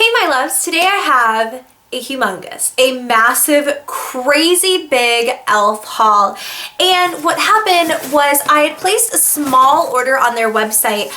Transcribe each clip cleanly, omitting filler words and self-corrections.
Hey my loves, today I have a massive, crazy big e.l.f. haul. And what happened was I had placed a small order on their website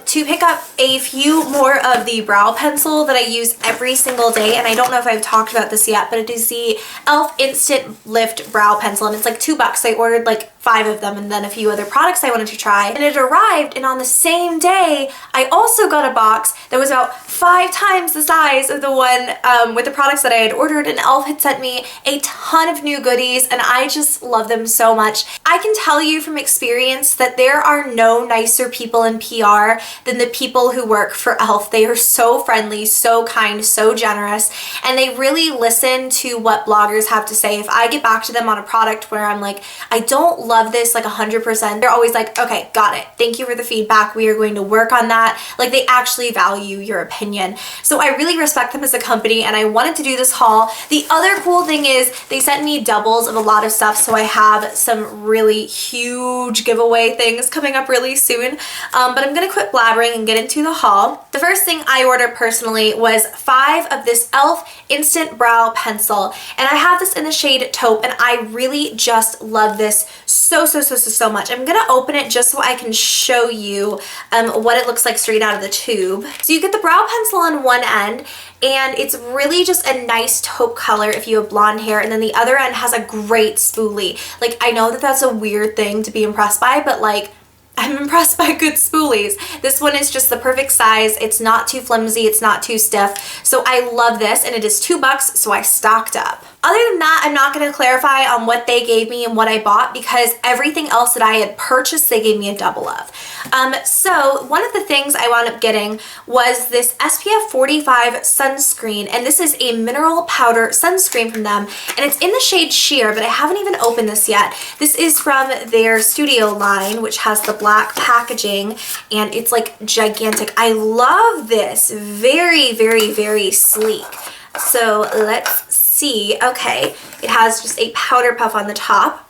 to pick up a few more of the brow pencil that I use every single day. And I don't know if I've talked about this yet, but it is the e.l.f. Instant Lift Brow Pencil, and it's like $2. I ordered like 5 of them and then a few other products I wanted to try. And it arrived, and on the same day, I also got a box that was about 5 times the size of the one with the products that I had ordered, and e.l.f. had sent me a ton of new goodies, and I just love them so much. I can tell you from experience that there are no nicer people in PR than the people who work for e.l.f. They are so friendly, so kind, so generous, and they really listen to what bloggers have to say. If I get back to them on a product where I'm like, I don't love this like 100%, they're always like, okay, got it. Thank you for the feedback. We are going to work on that. Like, they actually value your opinion. So I really respect them as a company, and I wanted to do this haul. The other cool thing is they sent me doubles of a lot of stuff, so I have some really huge giveaway things coming up really soon. But I'm gonna quit blabbering and get into the haul. The first thing I ordered personally was 5 of this e.l.f. Instant Brow Pencil, and I have this in the shade Taupe, and I really just love this so much. I'm gonna open it just so I can show you what it looks like straight out of the tube. So you get the brow pencil on one end, and it's really just a nice taupe color if you have blonde hair, and then the other end has a great spoolie. Like, I know that that's a weird thing to be impressed by, but like, I'm impressed by good spoolies. This one is just the perfect size. It's not too flimsy, it's not too stiff. So I love this, and it is $2, so I stocked up. Other than that, I'm not going to clarify on what they gave me and what I bought, because everything else that I had purchased, they gave me a double of. So one of the things I wound up getting was this SPF 45 sunscreen, and this is a mineral powder sunscreen from them, and it's in the shade Sheer, but I haven't even opened this yet. This is from their Studio line, which has the black packaging, and it's like gigantic. I love this. Very sleek. So let's see. Okay, it has just a powder puff on the top,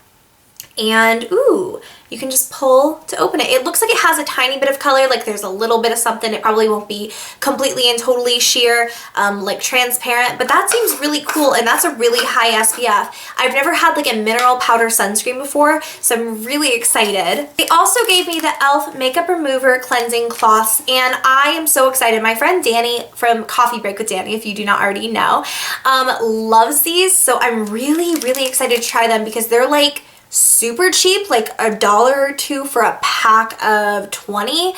and ooh, you can just pull to open it. It looks like it has a tiny bit of color, like there's a little bit of something. It probably won't be completely and totally sheer, like transparent, but that seems really cool, and that's a really high SPF. I've never had like a mineral powder sunscreen before, so I'm really excited. They also gave me the e.l.f. Makeup Remover Cleansing Cloths, and I am so excited. My friend Danny from Coffee Break with Danny, if you do not already know, loves these, so I'm really excited to try them, because they're like super cheap, like $1 or $2 for a pack of 20.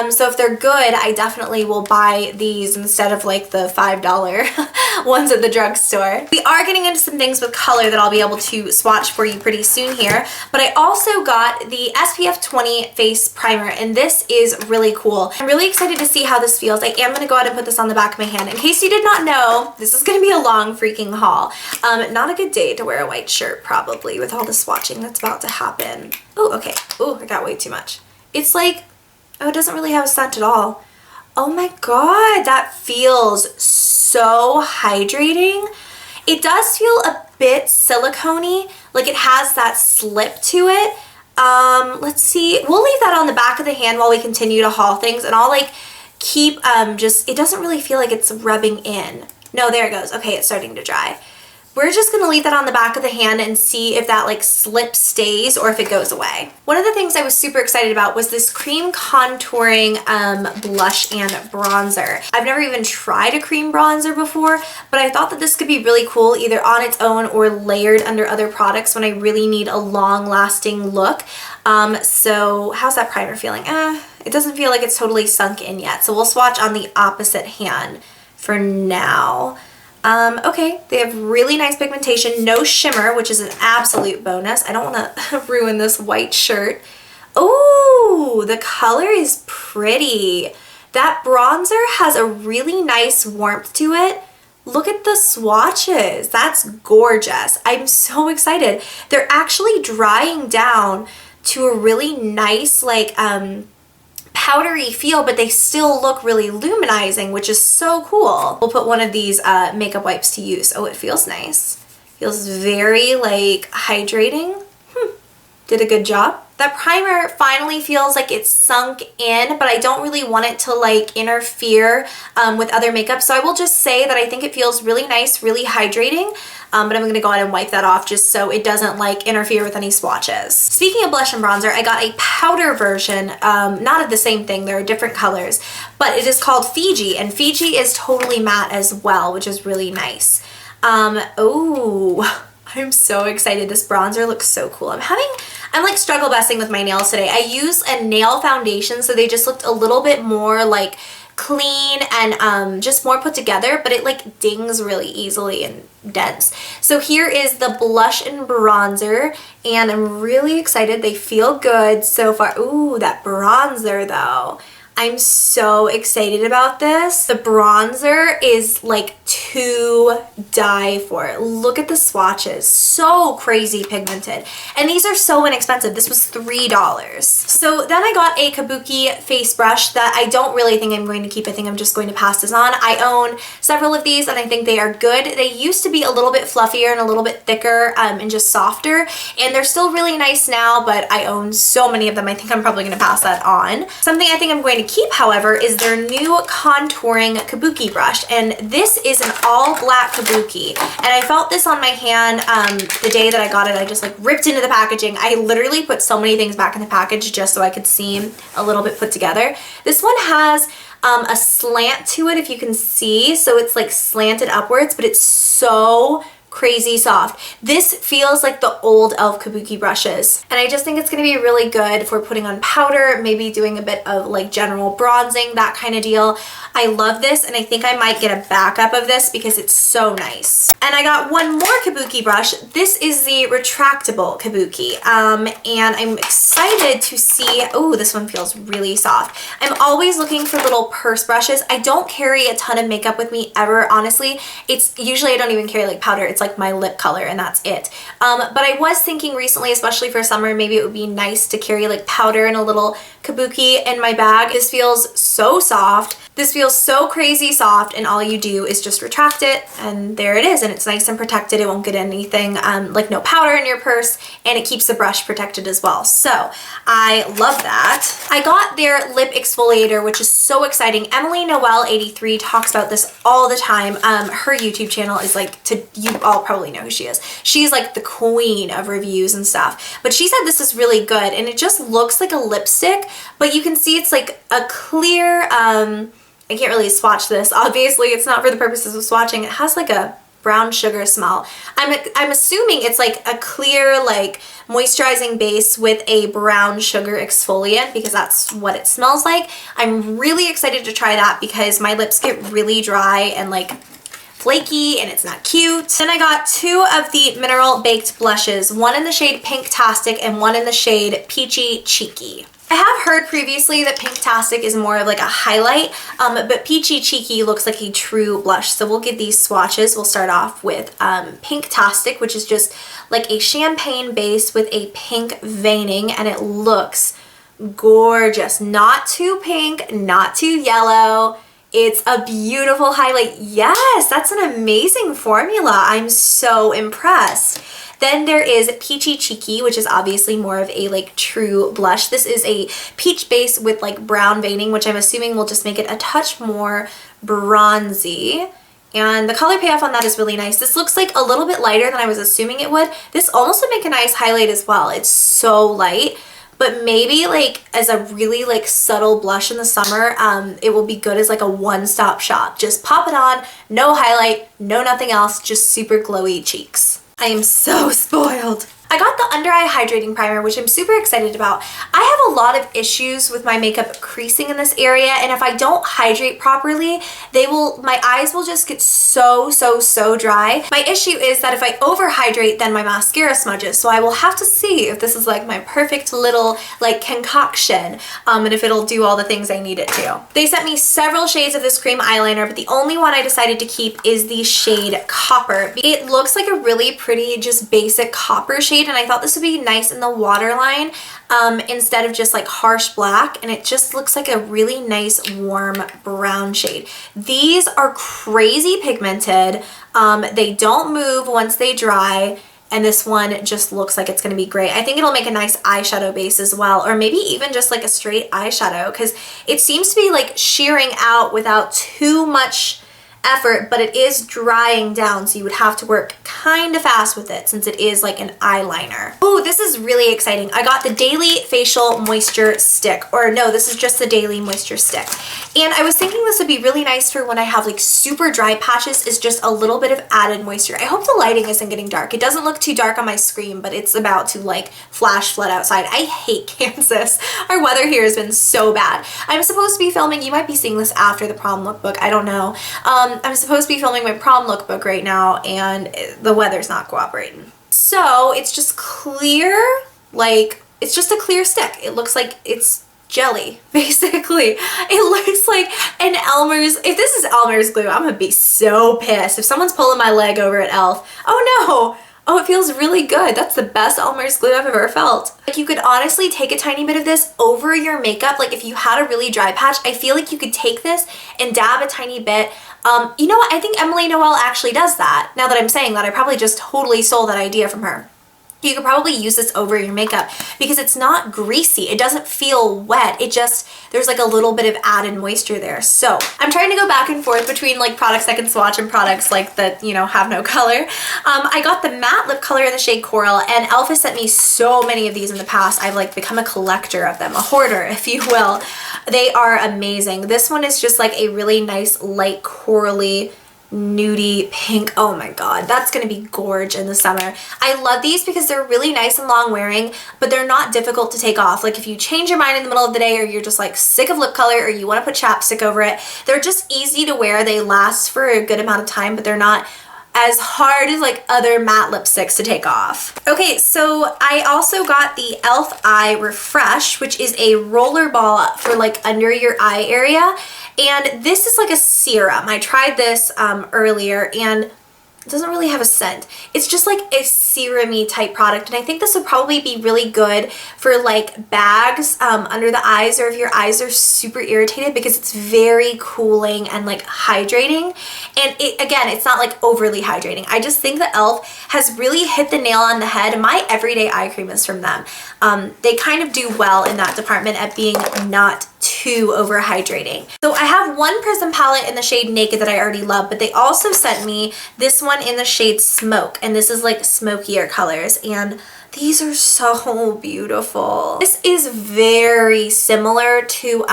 So if they're good, I definitely will buy these instead of like the $5 ones at the drugstore. We are getting into some things with color that I'll be able to swatch for you pretty soon here, but I also got the SPF 20 face primer, and this is really cool. I'm really excited to see how this feels. I am going to go ahead and put this on the back of my hand. In case you did not know, this is going to be a long freaking haul. Not a good day to wear a white shirt probably with all the swatching that's about to happen. Oh, okay. Oh, I got way too much. It's like, oh, it doesn't really have a scent at all. Oh my god, that feels so hydrating. It does feel a bit silicone-y, like it has that slip to it. Let's see. We'll leave that on the back of the hand while we continue to haul things, and I'll like keep just, it doesn't really feel like it's rubbing in. No, there it goes. Okay, it's starting to dry. We're just going to leave that on the back of the hand and see if that like slip stays or if it goes away. One of the things I was super excited about was this cream contouring blush and bronzer. I've never even tried a cream bronzer before, but I thought that this could be really cool either on its own or layered under other products when I really need a long-lasting look. So how's that primer feeling? It doesn't feel like it's totally sunk in yet, so we'll swatch on the opposite hand for now. Okay, they have really nice pigmentation, no shimmer, which is an absolute bonus. I don't want to ruin this white shirt. Oh, the color is pretty. That bronzer has a really nice warmth to it. Look at the swatches. That's gorgeous. I'm so excited. They're actually drying down to a really nice, like, powdery feel, but they still look really luminizing, which is so cool. We'll put one of these makeup wipes to use. Oh, it feels nice. Feels very like hydrating. Did a good job. That primer finally feels like it's sunk in, but I don't really want it to like interfere with other makeup. So I will just say that I think it feels really nice, really hydrating. But I'm going to go ahead and wipe that off just so it doesn't like interfere with any swatches. Speaking of blush and bronzer, I got a powder version, not of the same thing, there are different colors, but it is called Fiji, and Fiji is totally matte as well, which is really nice. Oh, I'm so excited. This bronzer looks so cool. I'm like struggle busting with my nails today. I use a nail foundation, so they just looked a little bit more like clean and just more put together, but it like dings really easily and dense. So here is the blush and bronzer, and I'm really excited. They feel good so far. Ooh, that bronzer though. I'm so excited about this. The bronzer is like to die for. Look at the swatches. So crazy pigmented. And these are so inexpensive. This was $3. So then I got a Kabuki face brush that I don't really think I'm going to keep. I think I'm just going to pass this on. I own several of these and I think they are good. They used to be a little bit fluffier and a little bit thicker and just softer. And they're still really nice now, but I own so many of them. I think I'm probably going to pass that on. Something I think I'm going to keep, however, is their new contouring Kabuki brush, and this is an all black Kabuki, and I felt this on my hand the day that I got it. I just like ripped into the packaging. I literally put so many things back in the package just so I could seem a little bit put together. This one has a slant to it, if you can see, so it's like slanted upwards, but it's so crazy soft. This feels like the old e.l.f. Kabuki brushes, and I just think it's going to be really good for putting on powder, maybe doing a bit of like general bronzing, that kind of deal. I love this, and I think I might get a backup of this because it's so nice. And I got one more Kabuki brush. This is the retractable Kabuki, and I'm excited to see, oh, this one feels really soft. I'm always looking for little purse brushes. I don't carry a ton of makeup with me ever, honestly. It's usually, I don't even carry like powder. It's like my lip color and that's it. But I was thinking recently, especially for summer, maybe it would be nice to carry like powder and a little Kabuki in my bag. This feels so soft. This feels so crazy soft, and all you do is just retract it and there it is, and it's nice and protected. It won't get anything like no powder in your purse, and it keeps the brush protected as well. So I love that. I got their lip exfoliator, which is so exciting. Emily Noel 83 talks about this all the time. Her YouTube channel is like, you all probably know who she is. She's like the queen of reviews and stuff, but she said this is really good, and it just looks like a lipstick, but you can see it's like a clear, I can't really swatch this. Obviously, it's not for the purposes of swatching. It has like a brown sugar smell. I'm assuming it's like a clear, like moisturizing base with a brown sugar exfoliant, because that's what it smells like. I'm really excited to try that because my lips get really dry and like flaky, and it's not cute. Then I got two of the Mineral Baked blushes, one in the shade Pinktastic and one in the shade Peachy Cheeky. I have heard previously that Pinktastic is more of like a highlight, but Peachy Cheeky looks like a true blush. So we'll give these swatches. We'll start off with Pinktastic, which is just like a champagne base with a pink veining, and it looks gorgeous. Not too pink, not too yellow. It's a beautiful highlight. Yes, that's an amazing formula. I'm so impressed. Then there is Peachy Cheeky, which is obviously more of a like true blush. This is a peach base with like brown veining, which I'm assuming will just make it a touch more bronzy. And the color payoff on that is really nice. This looks like a little bit lighter than I was assuming it would. This almost would make a nice highlight as well. It's so light, but maybe like as a really like subtle blush in the summer, it will be good as like a one-stop shop. Just pop it on, no highlight, no nothing else, just super glowy cheeks. I am so spoiled. I got the under eye hydrating primer, which I'm super excited about. I have a lot of issues with my makeup creasing in this area, and if I don't hydrate properly, my eyes will just get so dry. My issue is that if I overhydrate, then my mascara smudges, so I will have to see if this is like my perfect little like concoction, and if it'll do all the things I need it to. They sent me several shades of this cream eyeliner, but the only one I decided to keep is the shade Copper. It looks like a really pretty, just basic copper shade, and I thought this would be nice in the waterline instead of just like harsh black, and it just looks like a really nice warm brown shade. These are crazy pigmented. They don't move once they dry. and this one just looks like it's going to be great. I think it'll make a nice eyeshadow base as well, or maybe even just like a straight eyeshadow, because it seems to be like shearing out without too much effort, but it is drying down, so you would have to work kind of fast with it since it is like an eyeliner. Oh, this is really exciting. I got the Daily Facial Moisture Stick, or no, this is just the Daily Moisture Stick. And I was thinking this would be really nice for when I have like super dry patches, is just a little bit of added moisture. I hope the lighting isn't getting dark. It doesn't look too dark on my screen, but it's about to like flash flood outside. I hate Kansas. Our weather here has been so bad. I'm supposed to be filming, you might be seeing this after the prom lookbook, I don't know. I'm supposed to be filming my prom lookbook right now, and the weather's not cooperating. So it's just clear, like, it's just a clear stick. It looks like it's jelly, basically. It looks like an Elmer's. If this is Elmer's glue, I'm gonna be so pissed. If someone's pulling my leg over at e.l.f. Oh no! Oh, it feels really good. That's the best Elmer's glue I've ever felt. Like, you could honestly take a tiny bit of this over your makeup. Like, if you had a really dry patch, I feel like you could take this and dab a tiny bit. You know what? I think Emily Noel actually does that. Now that I'm saying that, I probably just totally stole that idea from her. You could probably use this over your makeup because it's not greasy. It doesn't feel wet. It just, there's like a little bit of added moisture there. So I'm trying to go back and forth between like products I can swatch and products like that, you know, have no color. I got the matte lip color in the shade Coral, and e.l.f. has sent me so many of these in the past. I've like become a collector of them, a hoarder, if you will. They are amazing. This one is just like a really nice light corally nudie pink. Oh my god, that's gonna be gorge in the summer. I love these because they're really nice and long wearing, but they're not difficult to take off. Like, if you change your mind in the middle of the day, or you're just like sick of lip color, or you want to put chapstick over it, they're just easy to wear. They last for a good amount of time, but they're not as hard as like other matte lipsticks to take off. Okay, so I also got the e.l.f. Eye Refresh, which is a roller ball for like under your eye area. And this is like a serum. I tried this earlier, and it doesn't really have a scent. It's just like a serum-y type product, and I think this would probably be really good for like bags under the eyes, or if your eyes are super irritated, because it's very cooling and like hydrating. And it, again, it's not like overly hydrating. I just think that e.l.f. has really hit the nail on the head. My everyday eye cream is from them. They kind of do well in that department at being not too over hydrating. So I have one Prism palette in the shade Naked that I already love, but they also sent me this one in the shade Smoke, and this is like smokier colors, and these are so beautiful. This is very similar to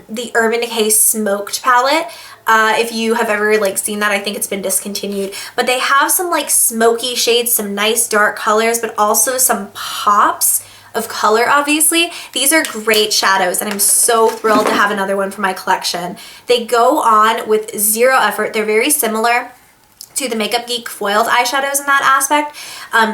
the Urban Decay Smoked palette. If you have ever like seen that, I think it's been discontinued, but they have some like smoky shades, some nice dark colors, but also some pops of color. Obviously, these are great shadows, and I'm so thrilled to have another one for my collection. They go on with zero effort. They're very similar to the Makeup Geek foiled eyeshadows in that aspect.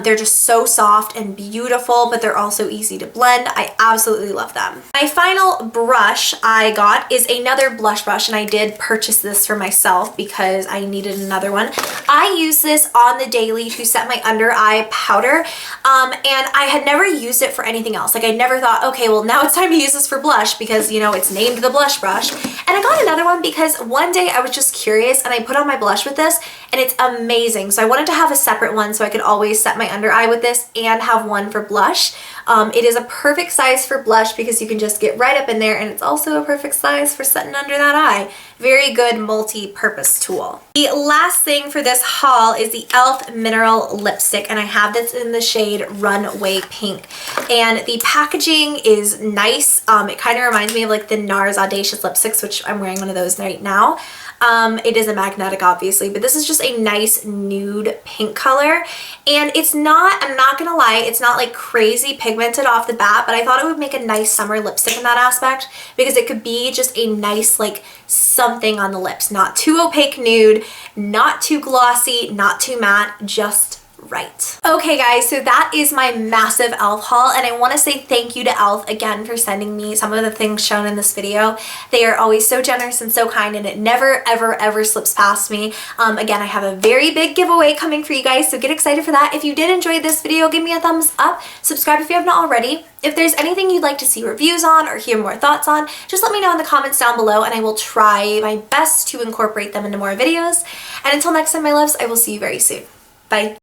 They're just so soft and beautiful, but they're also easy to blend. I absolutely love them. My final brush I got is another blush brush, and I did purchase this for myself because I needed another one. I use this on the daily to set my under eye powder, and I had never used it for anything else. Like, I never thought, okay, well now it's time to use this for blush because, you know, it's named the blush brush. And I got another one because one day I was just curious, and I put on my blush with this, and it's amazing. So I wanted to have a separate one so I could always set my under eye with this and have one for blush. It is a perfect size for blush because you can just get right up in there, and it's also a perfect size for setting under that eye. Very good multi-purpose tool. The last thing for this haul is the e.l.f. Mineral Lipstick, and I have this in the shade Runway Pink. And the packaging is nice. It kind of reminds me of like the NARS Audacious Lipsticks, which I'm wearing one of those right now. It is a magnetic, obviously, but this is just a nice nude pink color, and it's not, I'm not gonna lie, it's not like crazy pigmented off the bat, but I thought it would make a nice summer lipstick in that aspect because it could be just a nice like something on the lips. Not too opaque nude, not too glossy, not too matte, just right. Okay guys, so that is my massive e.l.f. haul, and I want to say thank you to e.l.f. again for sending me some of the things shown in this video. They are always so generous and so kind, and it never ever slips past me. Again, I have a very big giveaway coming for you guys, so get excited for that. If you did enjoy this video, give me a thumbs up, subscribe if you have not already. If there's anything you'd like to see reviews on or hear more thoughts on, just let me know in the comments down below, and I will try my best to incorporate them into more videos. And until next time, my loves, I will see you very soon. Bye.